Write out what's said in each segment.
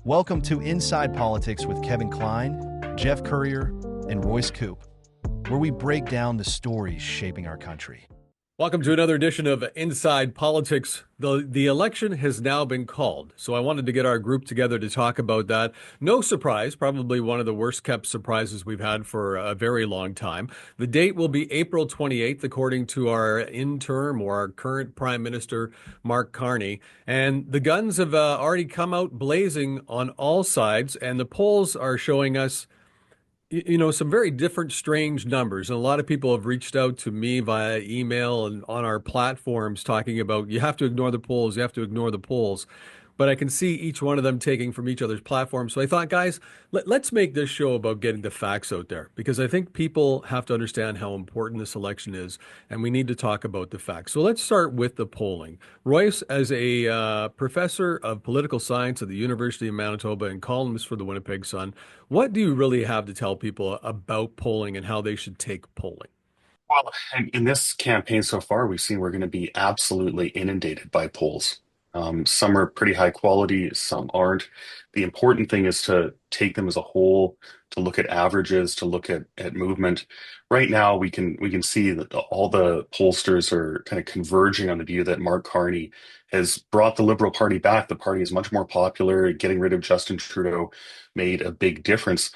Welcome to Inside Politics with Kevin Klein, Jeff Courier, and Royce Coop, where we break down the stories shaping our country. Welcome to another edition of Inside Politics. The election has now been called, so I wanted to get our group together to talk about that. No surprise, probably one of the worst kept surprises we've had for a very long time. The date will be April 28th, according to our interim or our current Prime Minister, Mark Carney. And the guns have already come out blazing on all sides, and the polls are showing us some very different, strange numbers. And a lot of people have reached out to me via email and on our platforms talking about you have to ignore the polls, you have to ignore the polls. But I can see each one of them taking from each other's platform. So I thought, guys, let's make this show about getting the facts out there because I think people have to understand how important this election is, and we need to talk about the facts. So let's start with the polling. Royce, as a professor of political science at the University of Manitoba and columnist for the Winnipeg Sun, what do you really have to tell people about polling and how they should take polling? Well, in this campaign so far, we've seen we're going to be absolutely inundated by polls. Some are pretty high quality, some aren't. The important thing is to take them as a whole, to look at averages, to look at movement. Right now, we can see that all the pollsters are kind of converging on the view that Mark Carney has brought the Liberal Party back. The party is much more popular. Getting rid of Justin Trudeau made a big difference.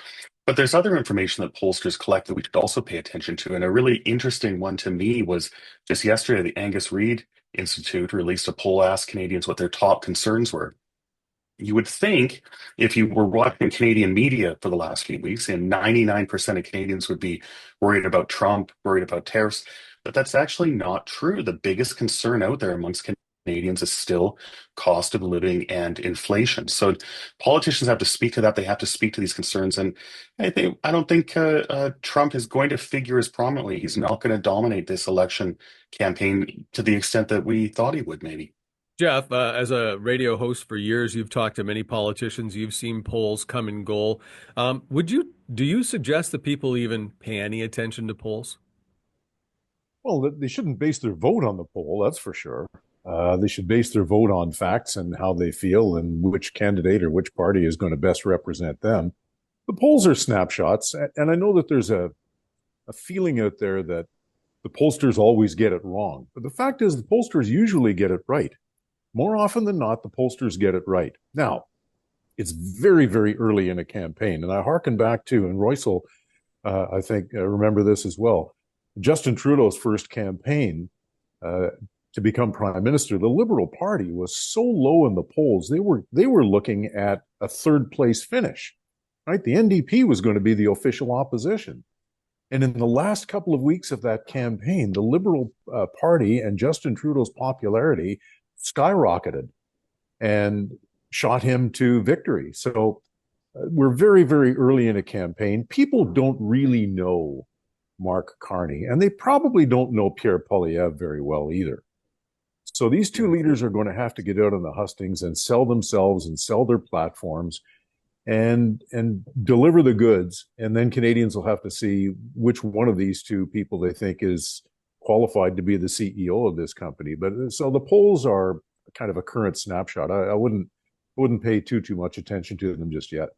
But there's other information that pollsters collect that we should also pay attention to. And a really interesting one to me was just yesterday, the Angus Reid Institute released a poll asked Canadians what their top concerns were. You would think if you were watching Canadian media for the last few weeks, and 99% of Canadians would be worried about Trump, worried about tariffs, but that's actually not true. The biggest concern out there amongst Canadians is still cost of living and inflation. So politicians have to speak to that. They have to speak to these concerns. And I don't think Trump is going to figure as prominently. He's not going to dominate this election campaign to the extent that we thought he would, maybe. Jeff, as a radio host for years, you've talked to many politicians. You've seen polls come and go. Do you suggest that people even pay any attention to polls? Well, they shouldn't base their vote on the poll, that's for sure. They should base their vote on facts and how they feel and which candidate or which party is going to best represent them. The polls are snapshots, and I know that there's a feeling out there that the pollsters always get it wrong. But the fact is, the pollsters usually get it right. More often than not, the pollsters get it right. Now, it's very, very early in a campaign, and I hearken back to, and Royce will, I think, remember this as well. Justin Trudeau's first campaign to become prime minister, the Liberal Party was so low in the polls, they were looking at a third place finish. Right, the NDP was going to be the official opposition, and in the last couple of weeks of that campaign, the Liberal Party and Justin Trudeau's popularity skyrocketed and shot him to victory. So we're very, very early in a campaign. People don't really know Mark Carney, and they probably don't know Pierre Poilievre very well either. So these two leaders are going to have to get out on the hustings and sell themselves and sell their platforms and deliver the goods. And then Canadians will have to see which one of these two people they think is qualified to be the CEO of this company. But so the polls are kind of a current snapshot. I wouldn't pay too much attention to them just yet.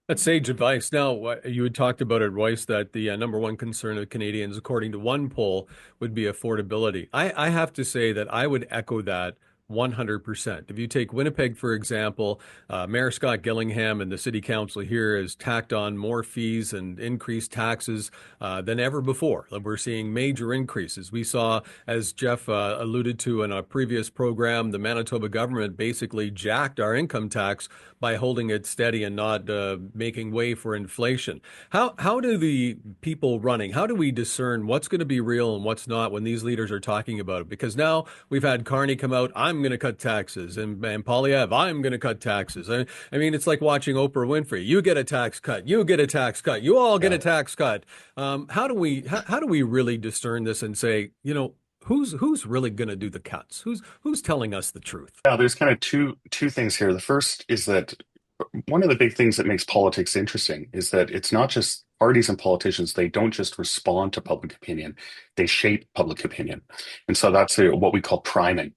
That's sage advice. Now, you had talked about it, Royce, that the number one concern of Canadians, according to one poll, would be affordability. I have to say that I would echo that 100%. If you take Winnipeg, for example, Mayor Scott Gillingham and the city council here has tacked on more fees and increased taxes than ever before. We're seeing major increases. We saw, as Jeff alluded to in a previous program, the Manitoba government basically jacked our income tax by holding it steady and not making way for inflation. How do the people running, how do we discern what's going to be real and what's not when these leaders are talking about it? Because now we've had Carney come out, I'm going to cut taxes, and Poilievre, I'm going to cut taxes. I mean, it's like watching Oprah Winfrey. You get a tax cut, you get a tax cut, you all get a tax cut. How do we really discern this and say, who's really going to do the cuts? Who's telling us the truth? Yeah, there's kind of two things here. The first is that One of the big things that makes politics interesting is that it's not just parties and politicians. They don't just respond to public opinion, they shape public opinion. And so that's what we call priming.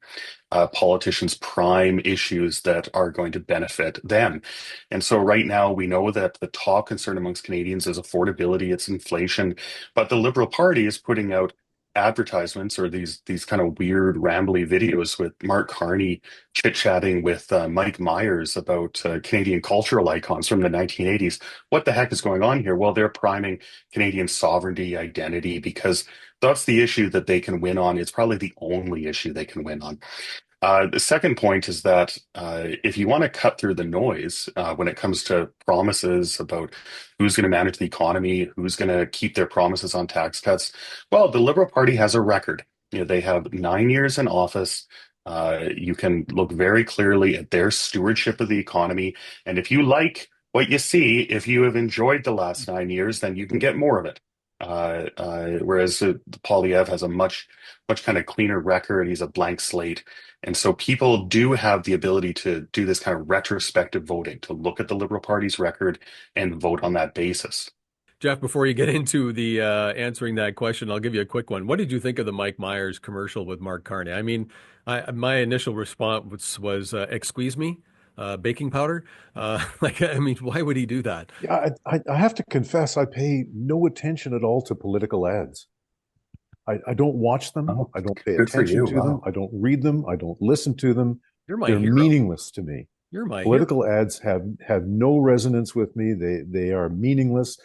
Politicians prime issues that are going to benefit them. And so right now we know that the top concern amongst Canadians is affordability, it's inflation, but the Liberal Party is putting out advertisements or these kind of weird rambly videos with Mark Carney chit-chatting with Mike Myers about Canadian cultural icons from the 1980s. What the heck is going on here? Well, they're priming Canadian sovereignty, identity, because that's the issue that they can win on. It's probably the only issue they can win on. The second point is that if you want to cut through the noise when it comes to promises about who's going to manage the economy, who's going to keep their promises on tax cuts, well, the Liberal Party has a record. You know, they have 9 years in office. You can look very clearly at their stewardship of the economy. And if you like what you see, if you have enjoyed the last 9 years, then you can get more of it. Whereas Polyev has a much kind of cleaner record. He's a blank slate. And so people do have the ability to do this kind of retrospective voting, to look at the Liberal Party's record and vote on that basis. Jeff, before you get into the answering that question, I'll give you a quick one. What did you think of the Mike Myers commercial with Mark Carney? I mean, my initial response was, "Excuse me, baking powder." Like, I mean, why would he do that? Yeah, I have to confess, I pay no attention at all to political ads. I don't watch them. Oh, I don't pay good for attention you. to them. Wow. I don't read them. I don't listen to them. You're my They're hero. meaningless to me. You're my hero. Political ads have no resonance with me. They are meaningless.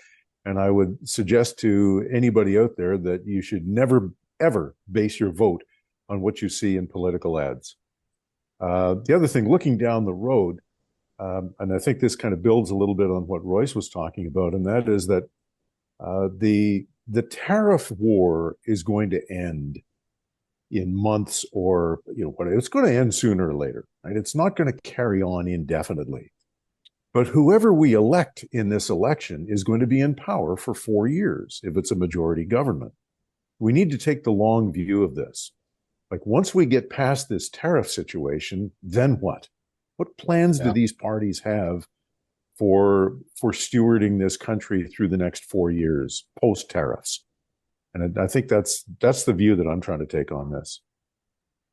And I would suggest to anybody out there that you should never, ever base your vote on what you see in political ads. The other thing, looking down the road, and I think this kind of builds a little bit on what Royce was talking about, and that is that the tariff war is going to end in months, or it's going to end sooner or later, right? It's not going to carry on indefinitely. But whoever we elect in this election is going to be in power for 4 years if it's a majority government. We need to take the long view of this. Like, once we get past this tariff situation, then what? What plans do these parties have for stewarding this country through the next 4 years post tariffs? And I think that's the view that I'm trying to take on this.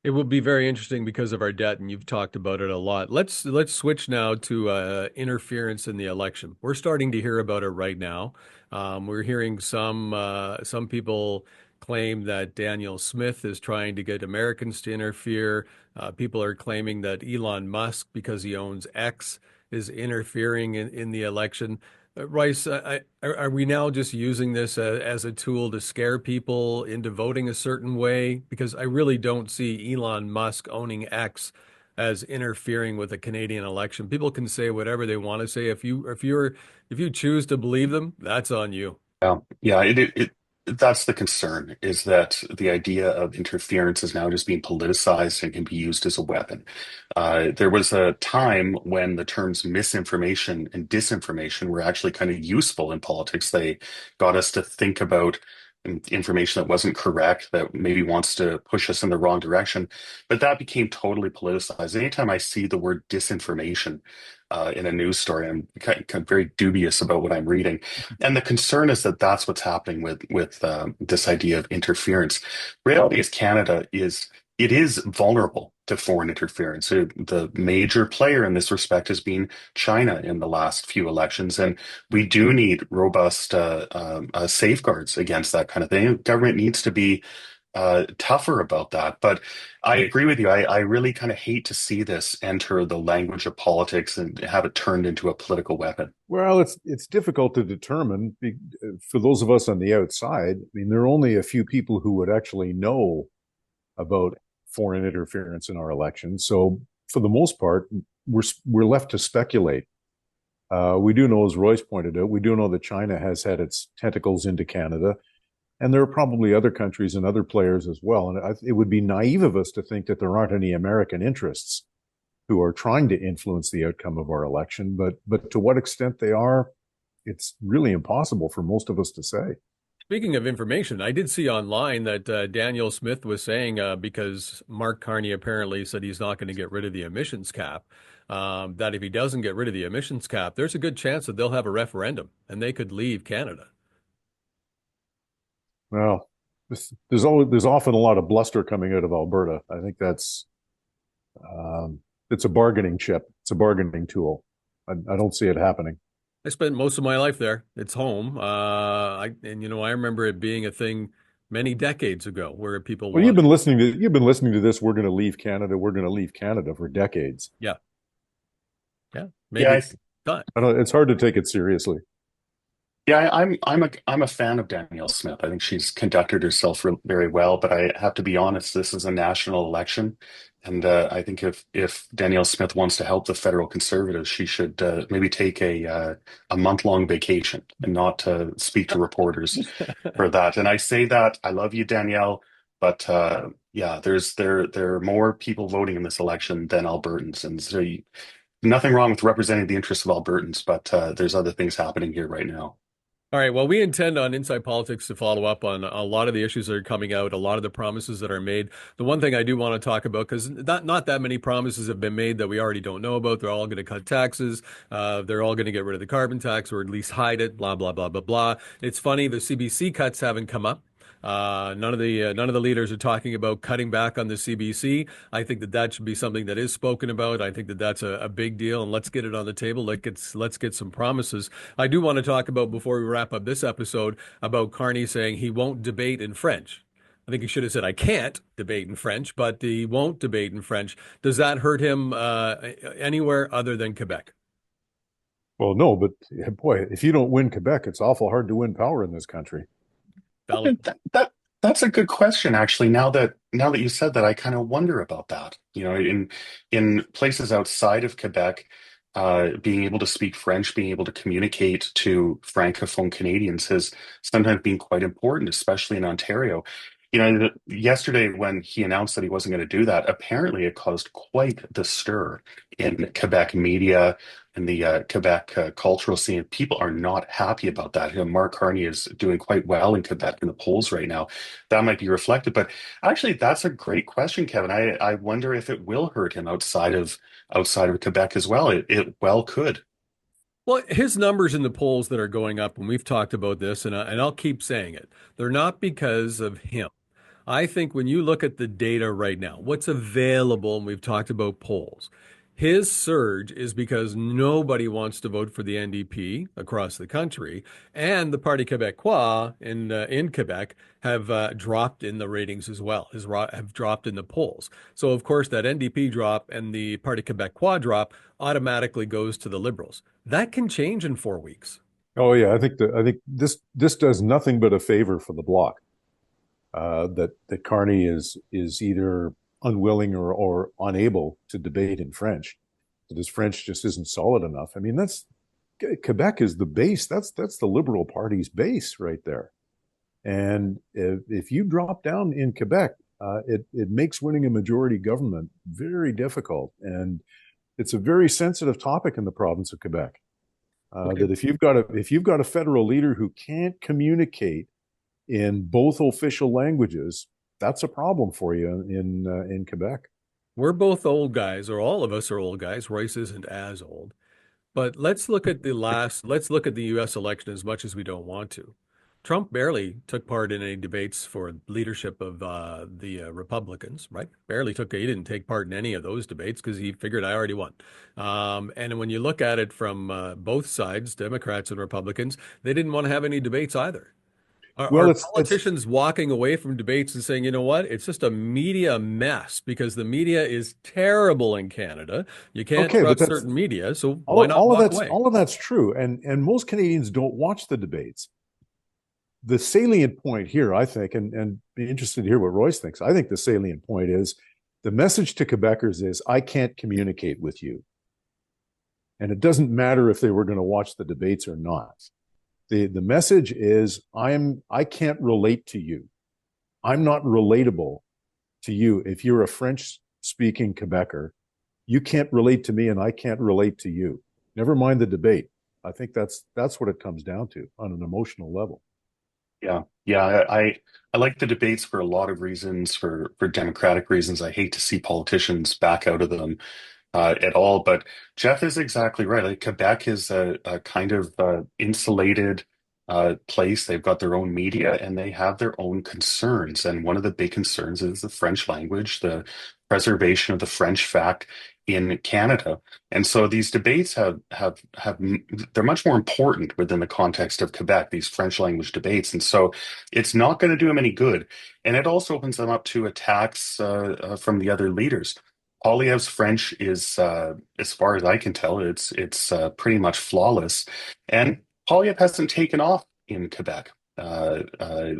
It will be very interesting because of our debt, and you've talked about it a lot. Let's switch now to interference in the election. We're starting to hear about it right now. We're hearing some people claim that Daniel Smith is trying to get Americans to interfere. People are claiming that Elon Musk, because he owns X, is interfering in the election. Rice, are we now just using this as a tool to scare people into voting a certain way? Because I really don't see Elon Musk owning X as interfering with a Canadian election. People can say whatever they want to say. If you choose to believe them, that's on you. Yeah. That's the concern, is that the idea of interference is now just being politicized and can be used as a weapon. There was a time when the terms misinformation and disinformation were actually kind of useful in politics. They got us to think about information that wasn't correct, that maybe wants to push us in the wrong direction. But that became totally politicized. Anytime I see the word disinformation in a news story, I'm kind of very dubious about what I'm reading. And the concern is that that's what's happening with this idea of interference. Reality is Canada is vulnerable to foreign interference. The major player in this respect has been China in the last few elections, and we do need robust safeguards against that kind of thing. Government needs to be tougher about that. But I agree with you. I really kind of hate to see this enter the language of politics and have it turned into a political weapon. Well, it's difficult to determine for those of us on the outside. I mean, there are only a few people who would actually know about foreign interference in our elections. So for the most part, we're left to speculate. We do know, as Royce pointed out, we do know that China has had its tentacles into Canada, and there are probably other countries and other players as well. And it would be naive of us to think that there aren't any American interests who are trying to influence the outcome of our election. But to what extent they are, it's really impossible for most of us to say. Speaking of information, I did see online that Daniel Smith was saying, because Mark Carney apparently said he's not going to get rid of the emissions cap, that if he doesn't get rid of the emissions cap, there's a good chance that they'll have a referendum and they could leave Canada. Well, there's often a lot of bluster coming out of Alberta. I think that's it's a bargaining chip. It's a bargaining tool. I don't see it happening. I spent most of my life there. It's home. I remember it being a thing many decades ago where people Well, wanted. you've been listening to this. We're going to leave Canada. We're going to leave Canada for decades. Yeah, yeah, Yeah, maybe it's time. It's hard to take it seriously. yeah, I'm a fan of Danielle Smith. I think she's conducted herself very well, but I have to be honest, this is a national election, and I think if Danielle Smith wants to help the federal Conservatives, she should maybe take a month-long vacation and not speak to reporters for that. And I say that I love you, Danielle, but yeah, there are more people voting in this election than Albertans, and so nothing wrong with representing the interests of Albertans, but there's other things happening here right now. All right. Well, we intend on Inside Politics to follow up on a lot of the issues that are coming out, a lot of the promises that are made. The one thing I do want to talk about, because not that many promises have been made that we already don't know about. They're all going to cut taxes. They're all going to get rid of the carbon tax or at least hide it. Blah blah blah blah blah. It's funny the CBC cuts haven't come up. None of the leaders are talking about cutting back on the CBC. I think that should be something that is spoken about. I think that's a big deal, and let's get it on the table. Let's get some promises. I do want to talk about before we wrap up this episode about Carney saying he won't debate in French. I think he should have said, I can't debate in French, but he won't debate in French. Does that hurt him anywhere other than Quebec? Well, no, but boy, if you don't win Quebec, it's awful hard to win power in this country. Valid. That's a good question, actually. Now that you said that, I kind of wonder about that. You know, in places outside of Quebec, being able to speak French, being able to communicate to Francophone Canadians has sometimes been quite important, especially in Ontario. You know, yesterday when he announced that he wasn't going to do that, apparently it caused quite the stir in Quebec media and the Quebec cultural scene. People are not happy about that. You know, Mark Carney is doing quite well in Quebec in the polls right now. That might be reflected, but actually, that's a great question, Kevin. I wonder if it will hurt him outside of Quebec as well. It well could. Well, his numbers in the polls that are going up, and we've talked about this, and I'll keep saying it, they're not because of him. I think when you look at the data right now, what's available, and we've talked about polls, his surge is because nobody wants to vote for the NDP across the country, and the Parti Québécois in Quebec have dropped in the ratings as well, have dropped in the polls. So of course that NDP drop and the Parti Québécois drop automatically goes to the Liberals. That can change in 4 weeks. Oh yeah, I think this does nothing but a favor for the bloc. That Carney is either unwilling or unable to debate in French. That his French just isn't solid enough. I mean, that's Quebec is the base. That's the Liberal Party's base right there. And if you drop down in Quebec, it makes winning a majority government very difficult. And it's a very sensitive topic in the province of Quebec. Okay. That if you've got a federal leader who can't communicate in both official languages, that's a problem for you in Quebec. We're both old guys, or all of us are old guys. Royce isn't as old. But let's look at the US election as much as we don't want to. Trump barely took part in any debates for leadership of the Republicans, right? He didn't take part in any of those debates because he figured I already won. And when you look at it from both sides, Democrats and Republicans, they didn't want to have any debates either. Well, Are it's politicians walking away from debates and saying, you know what, it's just a media mess because the media is terrible in Canada. You can't okay, but trust that's certain media, so why not all of walk away? all of that's true, and most Canadians don't watch the debates. The salient point here, I think, and be interested to hear what Royce thinks. I think the salient point is the message to Quebecers is I can't communicate with you, and it doesn't matter if they were going to watch the debates or not. The message is I can't relate to you. I'm not relatable to you. If you're a French speaking Quebecer, you can't relate to me and I can't relate to you. Never mind the debate. I think that's what it comes down to on an emotional level. Yeah. I like the debates for a lot of reasons, for democratic reasons. I hate to see politicians back out of them at all. But Jeff is exactly right. Like Quebec is a kind of insulated place. They've got their own media and they have their own concerns. And one of the big concerns is the French language, the preservation of the French fact in Canada. And so these debates have they're much more important within the context of Quebec, these French language debates. And so it's not going to do them any good. And it also opens them up to attacks from the other leaders. Poilievre's French is, as far as I can tell, it's pretty much flawless, and Poilievre hasn't taken off in Quebec.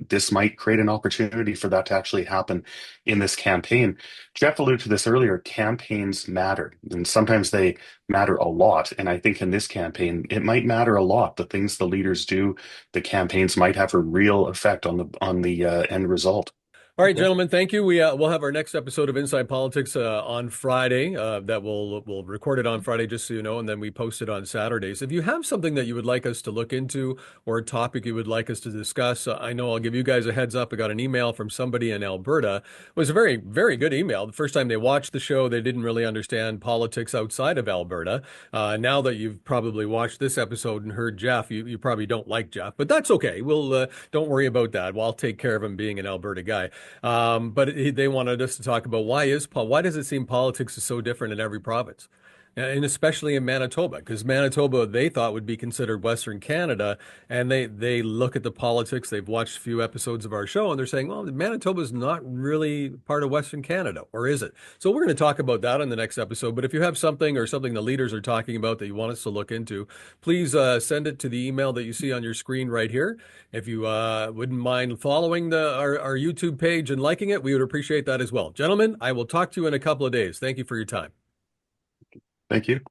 This might create an opportunity for that to actually happen in this campaign. Jeff alluded to this earlier. Campaigns matter, and sometimes they matter a lot. And I think in this campaign, it might matter a lot. The things the leaders do, the campaigns might have a real effect on the end result. All right, gentlemen, thank you. We'll have our next episode of Inside Politics on Friday. That we'll record it on Friday, just so you know, and then we post it on Saturdays. If you have something that you would like us to look into or a topic you would like us to discuss, I know I'll give you guys a heads up. I got an email from somebody in Alberta. It was a very, very good email. The first time they watched the show, they didn't really understand politics outside of Alberta. Now that you've probably watched this episode and heard Jeff, you probably don't like Jeff, but that's okay. We'll don't worry about that. Well, I'll take care of him being an Alberta guy. They wanted us to talk about why does it seem politics is so different in every province, and especially in Manitoba, because Manitoba they thought would be considered Western Canada, and they look at the politics. They've watched a few episodes of our show, and they're saying, well, Manitoba is not really part of Western Canada, or is it? So we're going to talk about that in the next episode. But if you have something or something the leaders are talking about that you want us to look into, please send it to the email that you see on your screen right here. If you wouldn't mind following our YouTube page and liking it, we would appreciate that as well. Gentlemen, I will talk to you in a couple of days. Thank you for your time. Thank you.